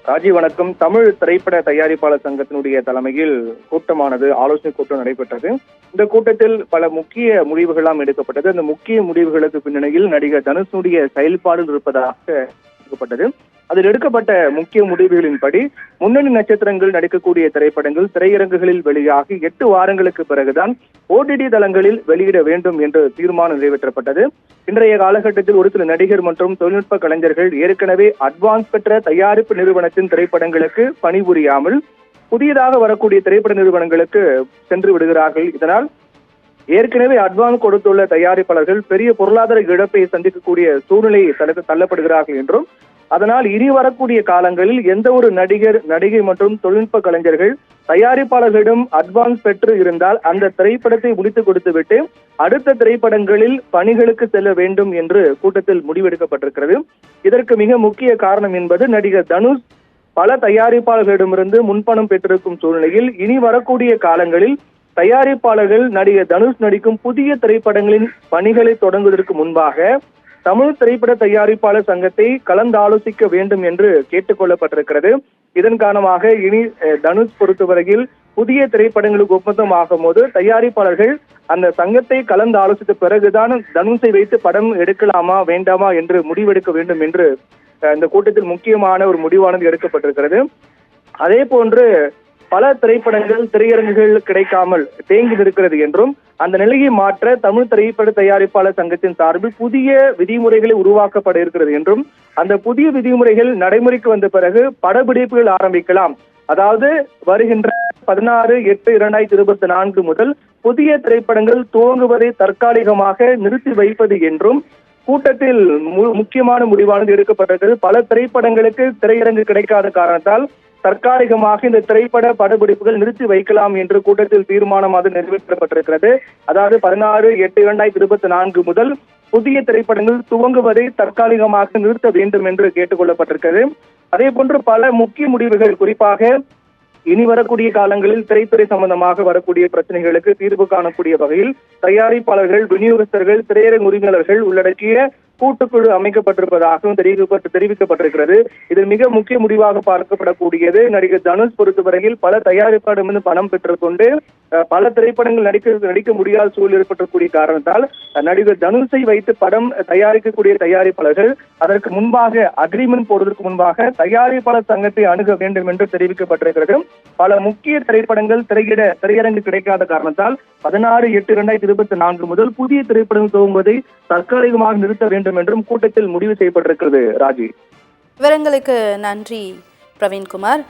ராஜீவ் வணக்கம். தமிழ் திரைப்பட தயாரிப்பாளர் சங்கத்தினுடைய தலைமையில் கூட்டமானது ஆலோசனை கூட்டம் நடைபெற்றது. இந்த கூட்டத்தில் பல முக்கிய முடிவுகள்லாம் எடுக்கப்பட்டது. அந்த முக்கிய முடிவுகளுக்கு பின்னணியில் நடிகர் தனுஷனுடைய செயல்பாடு இருப்பதாக எடுக்கப்பட்டது. அதில் எடுக்கப்பட்ட முக்கிய முடிவுகளின்படி முன்னணி நட்சத்திரங்கள் நடிக்கக்கூடிய திரைப்படங்கள் திரையரங்குகளில் வெளியாகி 8 வாரங்களுக்கு பிறகுதான் OTT தளங்களில் வெளியிட வேண்டும் என்று தீர்மானம் நிறைவேற்றப்பட்டது. இன்றைய காலகட்டத்தில் ஒரு சில நடிகர் மற்றும் தொழில்நுட்ப கலைஞர்கள் ஏற்கனவே அட்வான்ஸ் பெற்ற தயாரிப்பு நிறுவனத்தின் திரைப்படங்களுக்கு பணிபுரியாமல் புதியதாக வரக்கூடிய திரைப்பட நிறுவனங்களுக்கு சென்று விடுகிறார்கள். இதனால் ஏற்கனவே அட்வான்ஸ் கொடுத்துள்ள தயாரிப்பாளர்கள் பெரிய பொருளாதார இழப்பை சந்திக்கக்கூடிய சூழ்நிலை தள்ளப்படுகிறார்கள் என்றும், அதனால் இனி வரக்கூடிய காலங்களில் எந்த ஒரு நடிகர் நடிகை மற்றும் தொழில்நுட்ப கலைஞர்கள் தயாரிப்பாளர்களிடம் அட்வான்ஸ் பெற்று இருந்தால் அந்த திரைப்படத்தை முடித்துக் கொடுத்துவிட்டு அடுத்த திரைப்படங்களில் பணிகளுக்கு செல்ல வேண்டும் என்று கூட்டத்தில் முடிவெடுக்கப்பட்டிருக்கிறது. இதற்கு மிக முக்கிய காரணம் என்பது நடிகர் தனுஷ் பல தயாரிப்பாளர்களிடமிருந்து முன்பணம் பெற்றிருக்கும் சூழ்நிலையில் இனி வரக்கூடிய காலங்களில் தயாரிப்பாளர்கள் நடிகர் தனுஷ் நடிக்கும் புதிய திரைப்படங்களின் பணிகளை தொடங்குவதற்கு முன்பாக தமிழ் திரைப்பட தயாரிப்பாளர் சங்கத்தை கலந்து ஆலோசிக்க வேண்டும் என்று கேட்டுக் கொள்ளப்பட்டிருக்கிறது. இதன் காரணமாக இனி தனுஷ் பொறுத்தவரையில் புதிய திரைப்படங்களுக்கு ஒப்பந்தம் ஆகும் போது தயாரிப்பாளர்கள் அந்த சங்கத்தை கலந்து ஆலோசித்த பிறகுதான் தனுஷை வைத்து படம் எடுக்கலாமா வேண்டாமா என்று முடிவெடுக்க வேண்டும் என்று இந்த கூட்டத்தில் முக்கியமான ஒரு முடிவானது எடுக்கப்பட்டிருக்கிறது. அதே போன்று பல திரைப்படங்கள் திரையரங்குகள் கிடைக்காமல் தேங்கி நிற்கிறது என்றும், அந்த நிலையை மாற்ற தமிழ் திரைப்பட தயாரிப்பாளர் சங்கத்தின் சார்பில் புதிய விதிமுறைகளை உருவாக்கப்பட இருக்கிறது என்றும், அந்த புதிய விதிமுறைகள் நடைமுறைக்கு வந்த பிறகு படப்பிடிப்புகள் ஆரம்பிக்கலாம். அதாவது வருகின்ற 16/8/2024 முதல் புதிய திரைப்படங்கள் துவங்குவதை தற்காலிகமாக நிறுத்தி வைப்பது என்றும் கூட்டத்தில் முக்கியமான முடிவானது எடுக்கப்பட்டிருக்கிறது. பல திரைப்படங்களுக்கு திரையரங்கு கிடைக்காத காரணத்தால் தற்காலிகமாக இந்த திரைப்பட படப்பிடிப்புகள் நிறுத்தி வைக்கலாம் என்று கூட்டத்தில் தீர்மானமாக நிறைவேற்றப்பட்டிருக்கிறது. அதாவது 16/8/2024 முதல் புதிய திரைப்படங்கள் துவங்குவதை தற்காலிகமாக நிறுத்த வேண்டும் என்று கேட்டுக் கொள்ளப்பட்டிருக்கிறது. அதே போன்று பல முக்கிய முடிவுகள், குறிப்பாக இனி வரக்கூடிய காலங்களில் திரைத்துறை சம்பந்தமாக வரக்கூடிய பிரச்சனைகளுக்கு தீர்வு காணக்கூடிய வகையில் தயாரிப்பாளர்கள், விநியோகஸ்தர்கள், திரையரங்கு உரிமையாளர்கள் உள்ளடக்கிய கூட்டுக்குழு அமைக்கப்பட்டிருப்பதாகவும் தெரிவிக்கப்பட்டிருக்கிறது. இதில் மிக முக்கிய முடிவாக பார்க்கப்படக்கூடியது நடிகர் தனுஷ் பொறுத்தவரையில் பல தயாரிப்பாளரிடமிருந்து பணம் பெற்றுக்கொண்டு பல திரைப்படங்கள் நடிக்க முடியாத சூழல் ஏற்பட்டக்கூடிய காரணத்தால் நடிகர் தனுஷை வைத்து படம் தயாரிக்கக்கூடிய தயாரிப்பாளர்கள் அதற்கு முன்பாக அக்ரிமெண்ட் போடுவதற்கு முன்பாக தயாரிப்பாளர் சங்கத்தை அணுக வேண்டும் என்று தெரிவிக்கப்பட்டிருக்கிறது. பல முக்கிய திரைப்படங்கள் திரையரங்கு கிடைக்காத காரணத்தால் 16/8/2024 முதல் புதிய திரைப்படங்கள் துவங்குவதை தற்காலிகமாக நிறுத்த வேண்டும் என்றும் கூட்டத்தில் முடிவு செய்யப்பட்டிருக்கிறது. ராஜி, விவரங்களுக்கு நன்றி பிரவீன்குமார்.